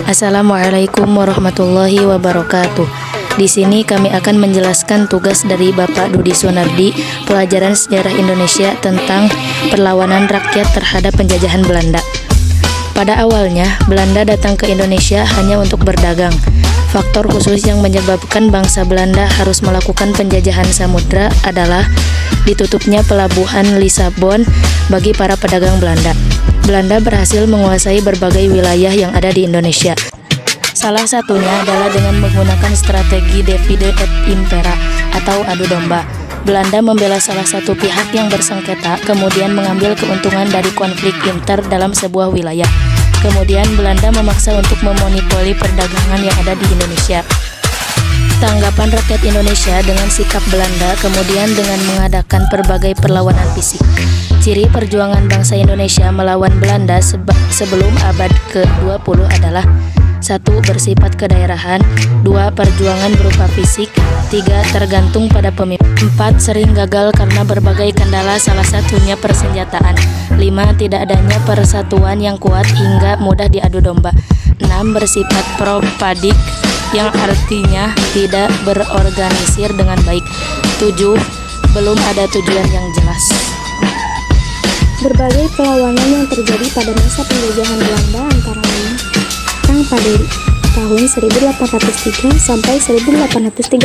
Assalamualaikum warahmatullahi wabarakatuh. Di sini kami akan menjelaskan tugas dari Bapak Dudi Sunardi, pelajaran sejarah Indonesia tentang perlawanan rakyat terhadap penjajahan Belanda. Pada awalnya, Belanda datang ke Indonesia hanya untuk berdagang. Faktor khusus yang menyebabkan bangsa Belanda harus melakukan penjajahan samudra adalah ditutupnya pelabuhan Lisabon bagi para pedagang Belanda. Belanda berhasil menguasai berbagai wilayah yang ada di Indonesia. Salah satunya adalah dengan menggunakan strategi divide et impera atau adu domba. Belanda membela salah satu pihak yang bersengketa, kemudian mengambil keuntungan dari konflik inter dalam sebuah wilayah. Kemudian Belanda memaksa untuk memonopoli perdagangan yang ada di Indonesia. Tanggapan rakyat Indonesia dengan sikap Belanda kemudian dengan mengadakan berbagai perlawanan fisik. Ciri perjuangan bangsa Indonesia melawan Belanda sebelum abad ke-20 adalah 1. Bersifat kedaerahan, 2. Perjuangan berupa fisik, 3. Tergantung pada pemimpin, 4. Sering gagal karena berbagai kendala, salah satunya persenjataan, 5. Tidak adanya persatuan yang kuat hingga mudah diadu domba, 6. Bersifat propodik yang artinya tidak berorganisir dengan baik, 7. Belum ada tujuan yang jelas. Berbagai perlawanan yang terjadi pada masa penjajahan Belanda antara lain Perang Paderi tahun 1803 sampai 1838.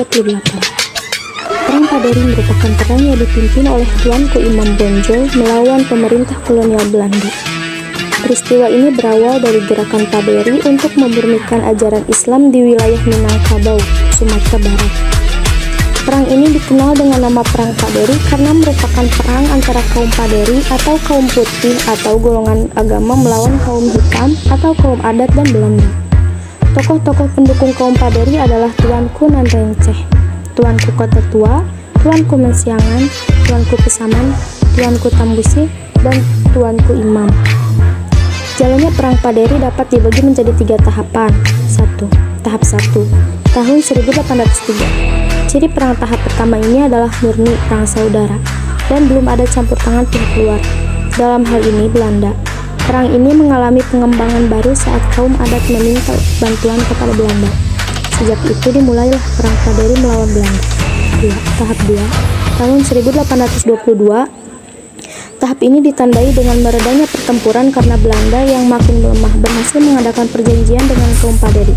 Perang Paderi merupakan perang yang dipimpin oleh Tuanku Imam Bonjol melawan pemerintah kolonial Belanda. Peristiwa ini berawal dari gerakan Paderi untuk memurnikan ajaran Islam di wilayah Minangkabau, Sumatera Barat. Perang ini dikenal dengan nama Perang Paderi karena merupakan perang antara kaum Paderi atau kaum putih atau golongan agama melawan kaum hitam atau kaum adat dan Belanda. Tokoh-tokoh pendukung kaum Paderi adalah Tuanku Nantenceh, Tuanku Kota Tua, Tuanku Mensiangan, Tuanku Pesaman, Tuanku Tambusi, dan Tuanku Imam. Jalannya Perang Paderi dapat dibagi menjadi 3 tahapan. 1. Tahap 1, tahun 1803. Ciri perang tahap pertama ini adalah murni perang saudara dan belum ada campur tangan pihak luar. Dalam hal ini Belanda. Perang ini mengalami pengembangan baru saat kaum adat meminta bantuan kepada Belanda. Sejak itu dimulailah Perang Paderi melawan Belanda. Tahap 2, tahun 1822. Tahap ini ditandai dengan meredanya pertempuran karena Belanda yang makin melemah berhasil mengadakan perjanjian dengan kaum Paderi.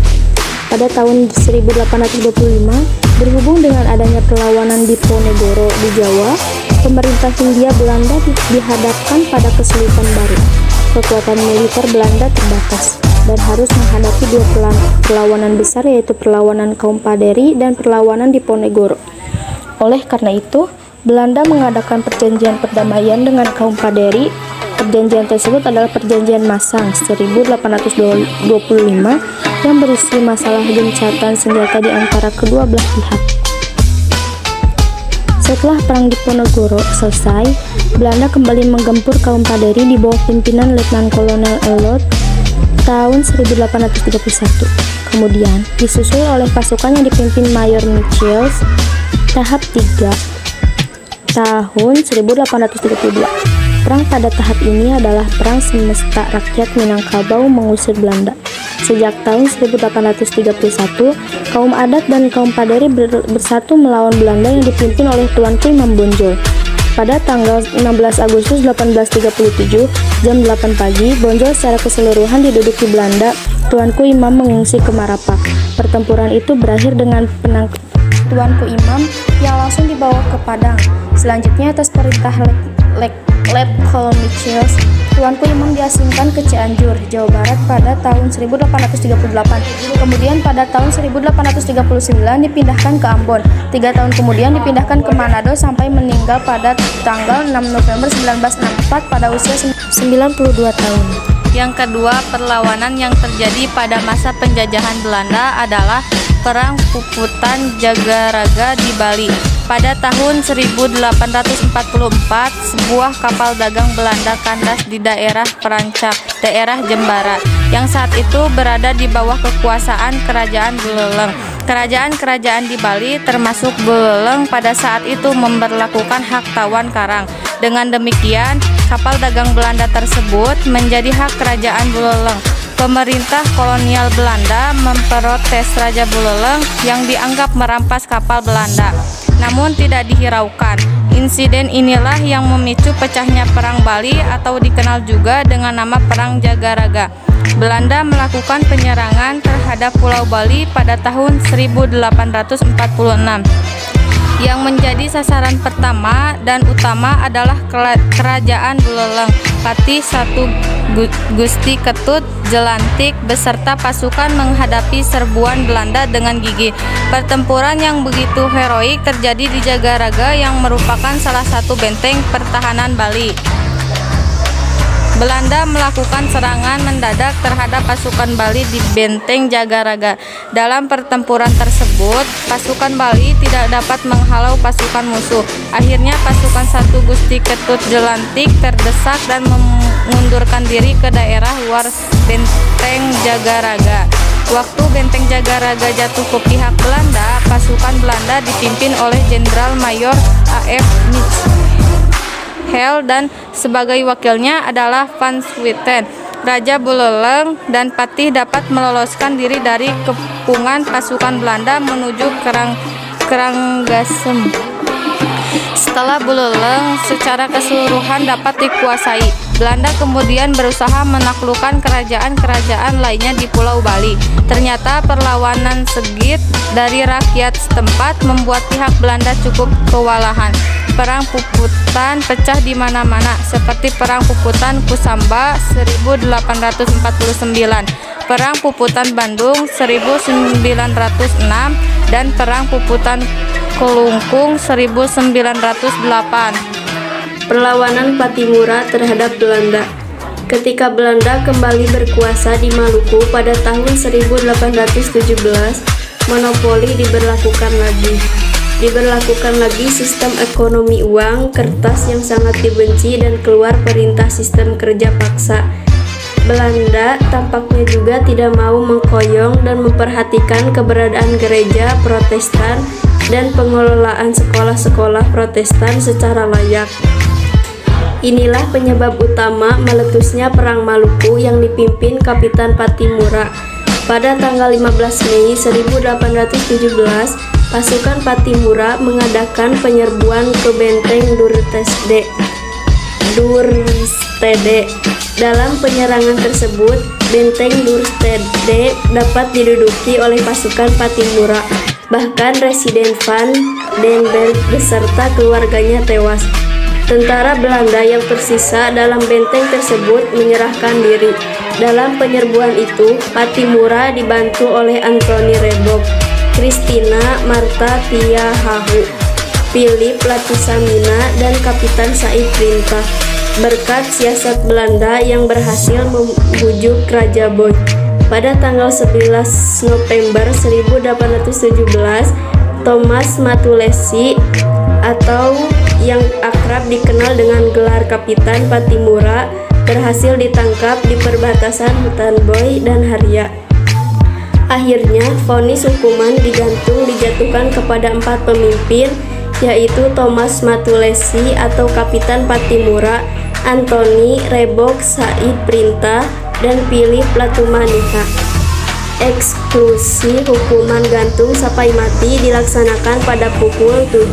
Pada tahun 1825, berhubung dengan adanya perlawanan Diponegoro di Jawa, pemerintah Hindia Belanda dihadapkan pada kesulitan baru. Kekuatan militer Belanda terbatas dan harus menghadapi 2 perlawanan besar, yaitu perlawanan kaum Paderi dan perlawanan Diponegoro. Oleh karena itu, Belanda mengadakan perjanjian perdamaian dengan kaum Paderi. Perjanjian tersebut adalah Perjanjian Masang 1825 yang berisi masalah gencatan senjata di antara kedua belah pihak. Setelah Perang Diponegoro selesai, Belanda kembali menggempur kaum Paderi di bawah pimpinan Letnan Kolonel Elot tahun 1831. Kemudian disusul oleh pasukan yang dipimpin Mayor Michiels. Tahap 3, tahun 1832. Perang pada tahap ini adalah perang semesta rakyat Minangkabau mengusir Belanda. Sejak tahun 1831, kaum adat dan kaum Paderi bersatu melawan Belanda yang dipimpin oleh Tuanku Imam Bonjol. Pada tanggal 16 Agustus 1837, jam 8 pagi, Bonjol secara keseluruhan diduduki Belanda. Tuanku Imam mengungsi ke Marapak. Pertempuran itu berakhir dengan penangkapan Tuanku Imam yang langsung dibawa ke Padang. Selanjutnya atas perintah Let Michiels, Tuanku Imam diasingkan ke Cianjur, Jawa Barat pada tahun 1838. Kemudian pada tahun 1839 dipindahkan ke Ambon. 3 tahun kemudian dipindahkan ke Manado sampai meninggal pada tanggal 6 November 1964 pada usia 92 tahun. Yang kedua, perlawanan yang terjadi pada masa penjajahan Belanda adalah Perang Puputan Jagaraga di Bali. Pada tahun 1844, sebuah kapal dagang Belanda kandas di daerah Perancak, daerah Jembara, yang saat itu berada di bawah kekuasaan Kerajaan Buleleng. Kerajaan-kerajaan di Bali termasuk Buleleng pada saat itu memberlakukan hak tawan karang. Dengan demikian, kapal dagang Belanda tersebut menjadi hak kerajaan Buleleng. Pemerintah kolonial Belanda memprotes Raja Buleleng yang dianggap merampas kapal Belanda, namun tidak dihiraukan. Insiden inilah yang memicu pecahnya Perang Bali atau dikenal juga dengan nama Perang Jagaraga. Belanda melakukan penyerangan terhadap Pulau Bali pada tahun 1846. Yang menjadi sasaran pertama dan utama adalah Kerajaan Buleleng. Patih I Gusti Ketut Jelantik beserta pasukan menghadapi serbuan Belanda dengan gigih. Pertempuran yang begitu heroik terjadi di Jagaraga yang merupakan salah satu benteng pertahanan Bali. Belanda melakukan serangan mendadak terhadap pasukan Bali di benteng Jagaraga. Dalam pertempuran tersebut, pasukan Bali tidak dapat menghalau pasukan musuh. Akhirnya pasukan I Gusti Ketut Jelantik terdesak dan mengundurkan diri ke daerah luar benteng Jagaraga. Waktu benteng Jagaraga jatuh ke pihak Belanda, pasukan Belanda dipimpin oleh Jenderal Mayor A.F. Hel dan sebagai wakilnya adalah Van Swieten. Raja Buleleng dan Patih dapat meloloskan diri dari kepungan pasukan Belanda menuju Karangasem. Setelah Buleleng secara keseluruhan dapat dikuasai, Belanda kemudian berusaha menaklukkan kerajaan-kerajaan lainnya di Pulau Bali. Ternyata perlawanan segit dari rakyat setempat membuat pihak Belanda cukup kewalahan. Perang Puputan pecah di mana-mana, seperti Perang Puputan Kusamba 1849, Perang Puputan Bandung 1906, dan Perang Puputan Kelungkung 1908. Perlawanan Patimura terhadap Belanda. Ketika Belanda kembali berkuasa di Maluku pada tahun 1817, monopoli diberlakukan lagi sistem ekonomi uang kertas yang sangat dibenci dan keluar perintah sistem kerja paksa. Belanda tampaknya juga tidak mau mengkoyong dan memperhatikan keberadaan gereja Protestan dan pengelolaan sekolah-sekolah Protestan secara layak. Inilah penyebab utama meletusnya Perang Maluku yang dipimpin Kapitan Patimura. Pada tanggal 15 Mei 1817, pasukan Patimura mengadakan penyerbuan ke benteng Durstede. Dalam penyerangan tersebut, benteng Durstede dapat diduduki oleh pasukan Patimura. Bahkan Residen Van den Berg beserta keluarganya tewas. Tentara Belanda yang tersisa dalam benteng tersebut menyerahkan diri. Dalam penyerbuan itu, Patimura dibantu oleh Antoni Rebok, Christina Marta Tiahahu, Philip Latusamina, dan Kapitan Said Printa. Berkat siasat Belanda yang berhasil membujuk Raja Boy, pada tanggal 11 November 1817, Thomas Matulesi atau yang akrab dikenal dengan gelar Kapitan Patimura berhasil ditangkap di perbatasan Hutan Boy dan Haria. Akhirnya, vonis hukuman digantung dijatuhkan kepada 4 pemimpin, yaitu Thomas Matulesi atau Kapitan Patimura, Antoni Rebok Said Printa, dan Philip Latumaniha. Eksekusi hukuman gantung sampai mati dilaksanakan pada pukul 7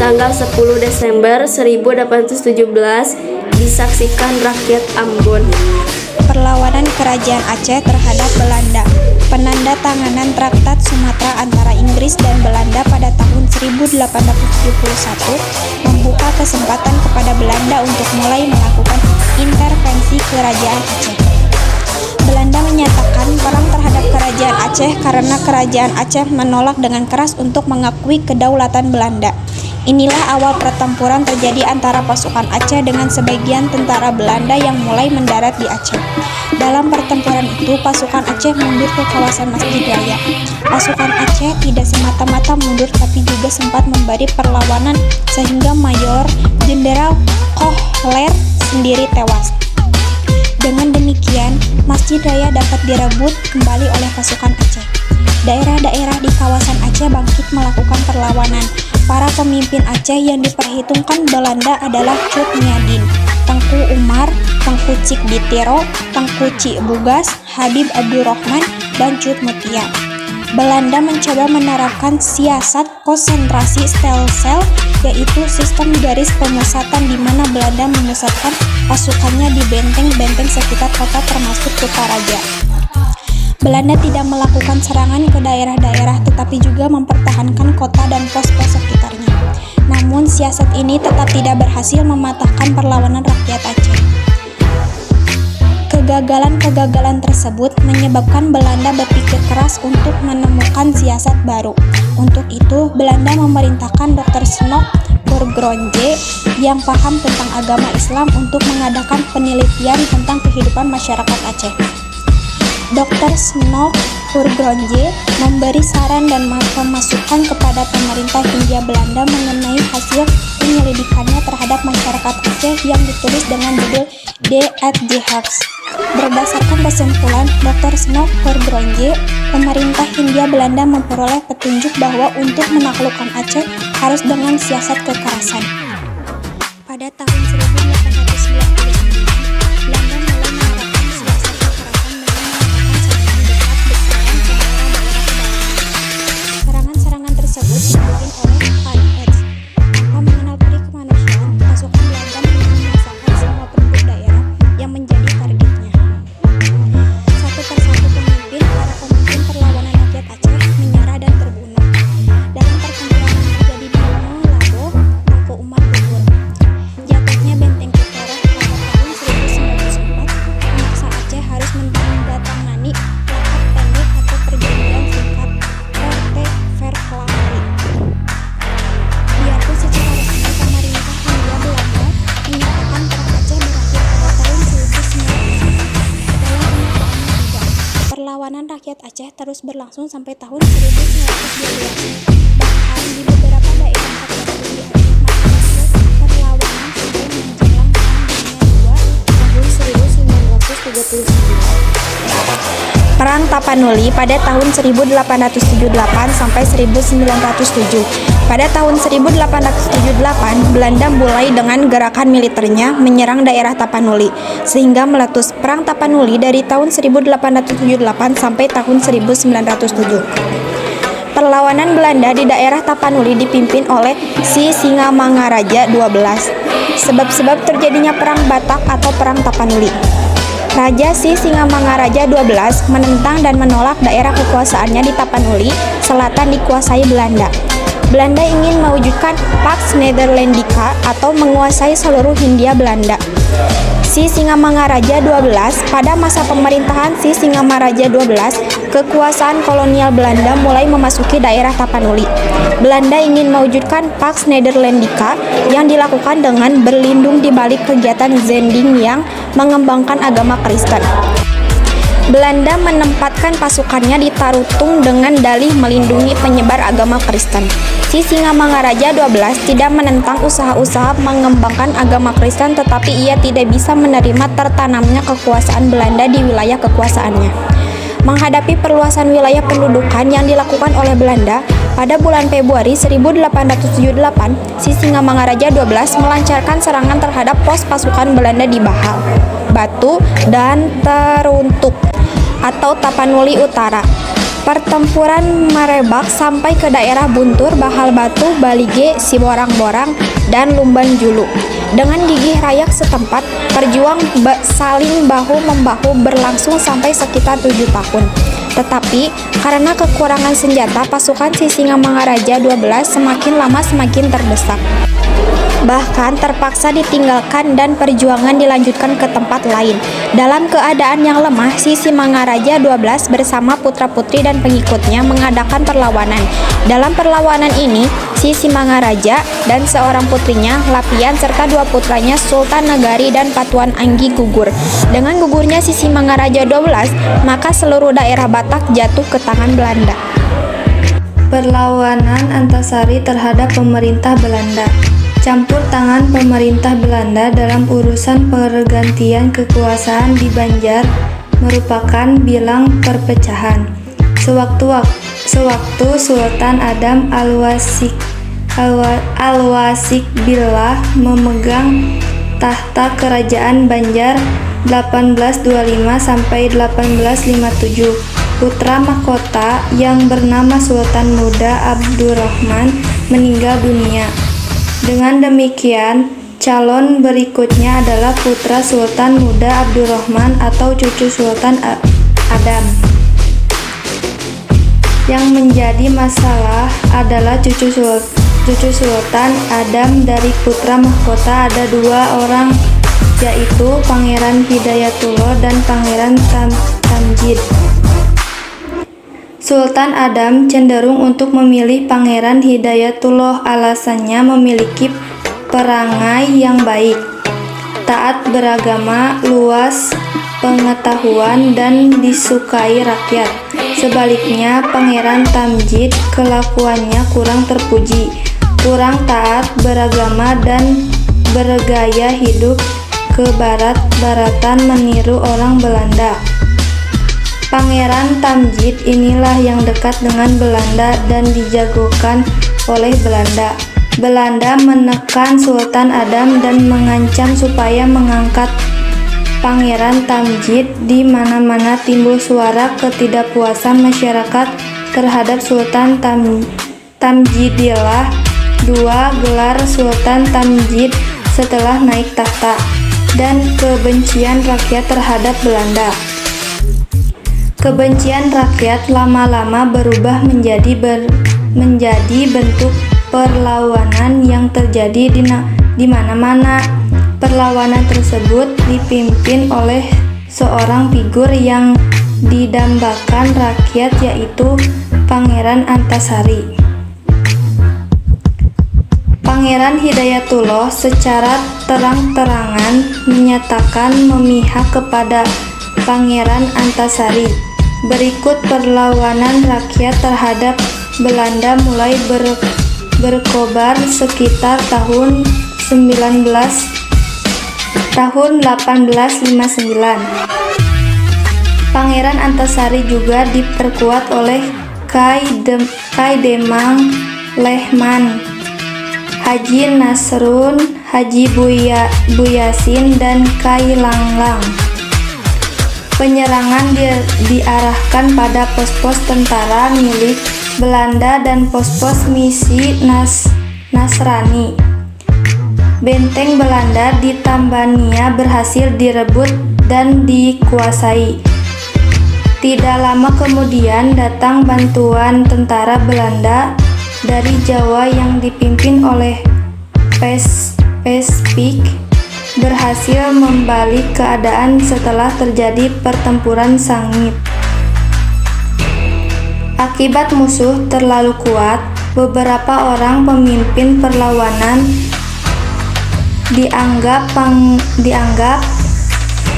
tanggal 10 Desember 1817 disaksikan rakyat Ambon. Perlawanan Kerajaan Aceh terhadap Belanda. Penandatanganan Traktat Sumatera antara Inggris dan Belanda pada tahun 1871 membuka kesempatan kepada Belanda untuk mulai melakukan intervensi Kerajaan Aceh. Belanda menyatakan perang terhadap Kerajaan Aceh karena Kerajaan Aceh menolak dengan keras untuk mengakui kedaulatan Belanda. Inilah awal pertempuran terjadi antara pasukan Aceh dengan sebagian tentara Belanda yang mulai mendarat di Aceh. Dalam pertempuran itu, pasukan Aceh mundur ke kawasan Masjid Raya. Pasukan Aceh tidak semata-mata mundur tapi juga sempat memberi perlawanan sehingga Mayor Jenderal Kohler sendiri tewas. Dengan demikian, Masjid Raya dapat direbut kembali oleh pasukan Aceh. daerah-daerah di kawasan Aceh bangkit melakukan perlawanan. Para pemimpin Aceh yang diperhitungkan Belanda adalah Cut Nyadin, Tengku Umar, Tengku Cik Ditiro, Tengku Cik Bugas, Habib Abdurrahman, dan Cut Mutia. Belanda mencoba menerapkan siasat konsentrasi sel-sel, yaitu sistem garis pemusatan di mana Belanda memusatkan pasukannya di benteng-benteng sekitar kota termasuk Kutaraja. Belanda tidak melakukan serangan ke daerah-daerah tetapi juga mempertahankan kota dan pos-pos sekitarnya. Namun siasat ini tetap tidak berhasil mematahkan perlawanan rakyat Aceh. Kegagalan-kegagalan tersebut menyebabkan Belanda berpikir keras untuk menemukan siasat baru. Untuk itu, Belanda memerintahkan Dr. Snok Voortgronje yang paham tentang agama Islam untuk mengadakan penelitian tentang kehidupan masyarakat Aceh. Dr. Snok Voortgronje memberi saran dan masukan kepada pemerintah Hindia Belanda mengenai hasil penyelidikannya terhadap masyarakat Aceh yang ditulis dengan judul De at the Hearts. Berdasarkan kesimpulan Dr. Snok Voortgronje, pemerintah Hindia Belanda memperoleh petunjuk bahwa untuk menaklukkan Aceh harus dengan siasat kekerasan. Pada tahun 1899, Belanda mulai menerapkan siasat kekerasan dengan melakukan serangan besar-besaran ke daerah-daerah pedalaman. Serangan-serangan tersebut dipimpin oleh KIX. Tanpa mengenal peri kemanusiaan, pasukan Belanda membinasakan semua penduduk daerah yang menjadi targetnya. Satu persatu para pemimpin perlawanan rakyat Aceh menyerah dan terbunuh. Dalam pertempuran yang terjadi di Labo, Tengku Umar gugur. Jatuhnya benteng Kitoro pada tahun 1904 memaksa Aceh harus menandatangani plakat pendek atau perjanjian singkat Korte Verklaring. Biarpun secara resmi pemerintah Hindia Belanda menyatakan perang Aceh berakhir pada tahun 1900, dalam kenyataannya tidak. Perlawanan rakyat Aceh terus berlangsung sampai tahun 1912. Bahkan di beberapa daerah tertentu di Aceh masih perlawanan sampai menjelang Perang Dunia II tahun 1939. Perang Tapanuli pada tahun 1878 sampai 1907. Pada tahun 1878, Belanda mulai dengan gerakan militernya menyerang daerah Tapanuli, sehingga meletus Perang Tapanuli dari tahun 1878 sampai tahun 1907. Perlawanan Belanda di daerah Tapanuli dipimpin oleh Si Singamangaraja XII. Sebab-sebab terjadinya Perang Batak atau Perang Tapanuli. Raja Si Singamangaraja XII menentang dan menolak daerah kekuasaannya di Tapanuli Selatan dikuasai Belanda. Belanda ingin mewujudkan Pax Nederlandica atau menguasai seluruh Hindia Belanda. Si Singamangaraja XII, pada masa pemerintahan Si Singamangaraja XII, kekuasaan kolonial Belanda mulai memasuki daerah Tapanuli. Belanda ingin mewujudkan Pax Nederlandica yang dilakukan dengan berlindung di balik kegiatan Zending yang mengembangkan agama Kristen. Belanda menempatkan pasukannya di Tarutung dengan dalih melindungi penyebar agama Kristen. Si Singamangaraja XII tidak menentang usaha-usaha mengembangkan agama Kristen, tetapi ia tidak bisa menerima tertanamnya kekuasaan Belanda di wilayah kekuasaannya. Menghadapi perluasan wilayah pendudukan yang dilakukan oleh Belanda, pada bulan Februari 1878, Si Singamangaraja XII melancarkan serangan terhadap pos pasukan Belanda di Bahal, Batu, dan Teruntuk atau Tapanuli Utara. Pertempuran merebak sampai ke daerah Buntur, Bahal Batu, Balige, Siborang-Borang, dan Lumban Julu. Dengan gigih rayak setempat, perjuang saling bahu-membahu berlangsung sampai sekitar 7 tahun. Tetapi, karena kekurangan senjata, pasukan Si Singamangaraja XII semakin lama semakin terdesak. Bahkan terpaksa ditinggalkan dan perjuangan dilanjutkan ke tempat lain. Dalam keadaan yang lemah, Si Singamangaraja XII bersama putra-putri dan pengikutnya mengadakan perlawanan. Dalam perlawanan ini, Si Singamangaraja dan seorang putrinya, Lapian, serta 2 putranya, Sultan Nagari dan Patuan Anggi gugur. Dengan gugurnya Si Singamangaraja XII, maka seluruh daerah Batak jatuh ke tangan Belanda. Perlawanan Antasari terhadap pemerintah Belanda. Campur tangan pemerintah Belanda dalam urusan pergantian kekuasaan di Banjar merupakan bilang perpecahan. Sewaktu-waktu sewaktu Sultan Adam Al-Wasik Billah memegang tahta kerajaan Banjar 1825 sampai 1857. Putra mahkota yang bernama Sultan Muda Abdurrahman meninggal dunia. Dengan demikian, calon berikutnya adalah putra Sultan Muda Abdurrahman atau cucu Sultan Adam. Yang menjadi masalah adalah cucu Sultan Adam dari putra mahkota ada 2 orang, yaitu Pangeran Hidayatullah dan Pangeran Tamjid. Sultan Adam cenderung untuk memilih Pangeran Hidayatullah, alasannya memiliki perangai yang baik, taat beragama, luas pengetahuan, dan disukai rakyat. Sebaliknya, Pangeran Tamjid kelakuannya kurang terpuji, kurang taat beragama, dan bergaya hidup kebarat-baratan meniru orang Belanda. Pangeran Tamjid inilah yang dekat dengan Belanda dan dijagokan oleh Belanda. Belanda menekan Sultan Adam dan mengancam supaya mengangkat Pangeran Tamjid. Di mana-mana timbul suara ketidakpuasan masyarakat terhadap Sultan Tamjidillah. 2 gelar Sultan Tamjid setelah naik tahta, dan kebencian rakyat terhadap Belanda. Kebencian rakyat lama-lama berubah menjadi bentuk perlawanan yang terjadi di mana-mana. Perlawanan tersebut dipimpin oleh seorang figur yang didambakan rakyat, yaitu Pangeran Antasari. Pangeran Hidayatullah secara terang-terangan menyatakan memihak kepada Pangeran Antasari. Berikut perlawanan rakyat terhadap Belanda mulai berkobar sekitar tahun 1859. Pangeran Antasari juga diperkuat oleh Kai Demang Lehman, Haji Nasrun, Haji Buyasin, dan Kai Langlang. Penyerangan diarahkan pada pos-pos tentara milik Belanda dan pos-pos misi Nasrani. Benteng Belanda di Tambania berhasil direbut dan dikuasai. Tidak lama kemudian datang bantuan tentara Belanda dari Jawa yang dipimpin oleh Pespik, berhasil membalik keadaan setelah terjadi pertempuran sengit. Akibat musuh terlalu kuat, beberapa orang pemimpin perlawanan dianggap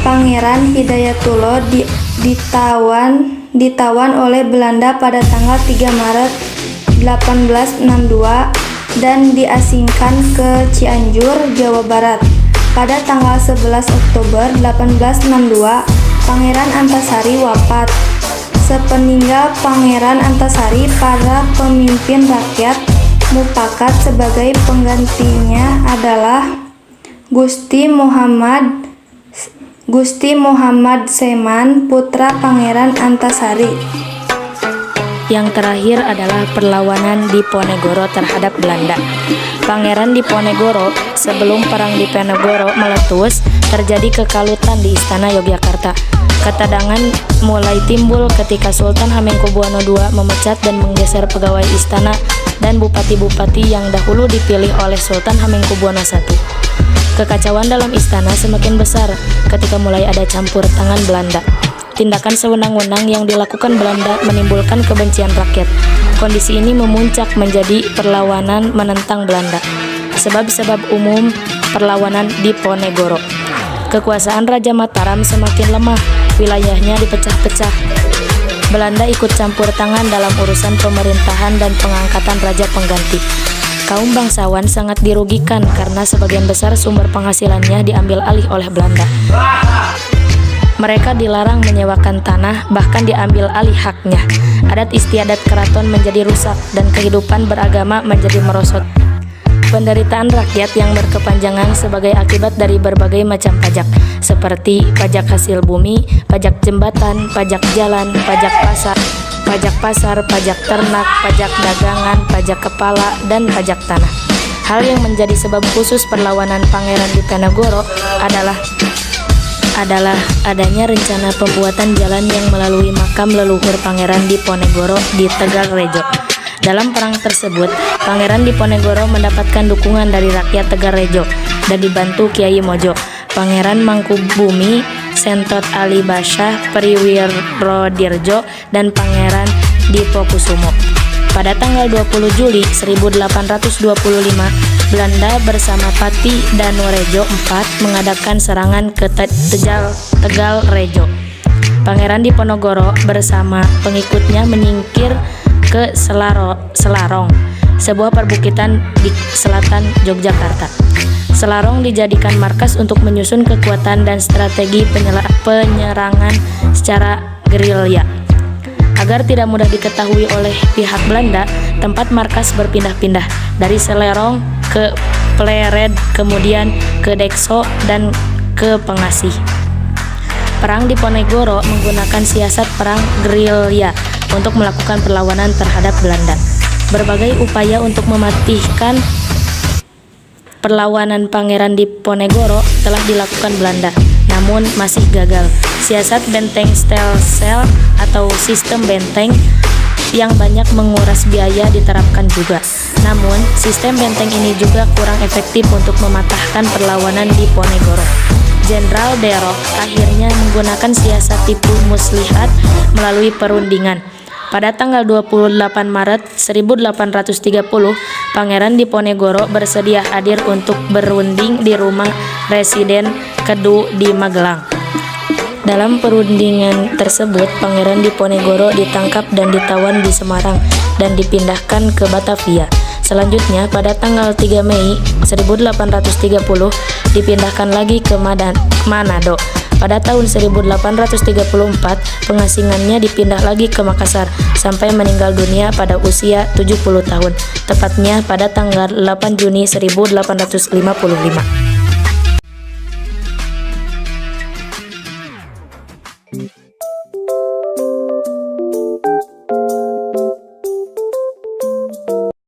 Pangeran Hidayatullah ditawan oleh Belanda pada tanggal 3 Maret 1862 dan diasingkan ke Cianjur, Jawa Barat. Pada tanggal 11 Oktober 1862, Pangeran Antasari wafat. Sepeninggal Pangeran Antasari, para pemimpin rakyat mufakat sebagai penggantinya adalah Gusti Muhammad Seman, putra Pangeran Antasari. Yang terakhir adalah perlawanan Diponegoro terhadap Belanda. Pangeran Diponegoro, sebelum perang Diponegoro meletus, terjadi kekalutan di Istana Yogyakarta. Ketegangan mulai timbul ketika Sultan Hamengkubuwono II memecat dan menggeser pegawai istana dan bupati-bupati yang dahulu dipilih oleh Sultan Hamengkubuwono I. Kekacauan dalam istana semakin besar ketika mulai ada campur tangan Belanda. Tindakan sewenang-wenang yang dilakukan Belanda menimbulkan kebencian rakyat. Kondisi ini memuncak menjadi perlawanan menentang Belanda. Sebab-sebab umum perlawanan Diponegoro. Kekuasaan Raja Mataram semakin lemah, wilayahnya dipecah-pecah. Belanda ikut campur tangan dalam urusan pemerintahan dan pengangkatan raja pengganti. Kaum bangsawan sangat dirugikan karena sebagian besar sumber penghasilannya diambil alih oleh Belanda. Mereka dilarang menyewakan tanah, bahkan diambil alih haknya. Adat istiadat keraton menjadi rusak dan kehidupan beragama menjadi merosot. Penderitaan rakyat yang berkepanjangan sebagai akibat dari berbagai macam pajak, seperti pajak hasil bumi, pajak jembatan, pajak jalan, pajak pasar, pajak ternak, pajak dagangan, pajak kepala, dan pajak tanah. Hal yang menjadi sebab khusus perlawanan Pangeran Diponegoro adalah adanya rencana pembuatan jalan yang melalui makam leluhur Pangeran Diponegoro di Tegalrejo. Dalam perang tersebut, Pangeran Diponegoro mendapatkan dukungan dari rakyat Tegalrejo dan dibantu Kiai Mojo, Pangeran Mangkubumi, Sentot Ali Basyah, Priwirodirjo, dan Pangeran Dipokusumo. Pada tanggal 20 Juli 1825, Belanda bersama Pati Danurejo IV mengadakan serangan ke Tegalrejo. Pangeran Diponegoro bersama pengikutnya menyingkir ke Selarong, sebuah perbukitan di selatan Yogyakarta. Selarong dijadikan markas untuk menyusun kekuatan dan strategi penyerangan secara gerilya. Agar tidak mudah diketahui oleh pihak Belanda, tempat markas berpindah-pindah dari Selarong ke Plered, kemudian ke Dekso, dan ke Pengasih. Perang Diponegoro menggunakan siasat perang gerilya untuk melakukan perlawanan terhadap Belanda. Berbagai upaya untuk mematikan perlawanan Pangeran Diponegoro telah dilakukan Belanda, namun masih gagal. Siasat benteng stelsel atau sistem benteng yang banyak menguras biaya diterapkan juga. Namun, sistem benteng ini juga kurang efektif untuk mematahkan perlawanan Diponegoro. Jenderal Derok akhirnya menggunakan siasat tipu muslihat melalui perundingan. Pada tanggal 28 Maret 1830, Pangeran Diponegoro bersedia hadir untuk berunding di rumah Residen Kedu di Magelang. Dalam perundingan tersebut, Pangeran Diponegoro ditangkap dan ditawan di Semarang dan dipindahkan ke Batavia. Selanjutnya, pada tanggal 3 Mei 1830, dipindahkan lagi ke Manado. Pada tahun 1834, pengasingannya dipindah lagi ke Makassar sampai meninggal dunia pada usia 70 tahun, tepatnya pada tanggal 8 Juni 1855.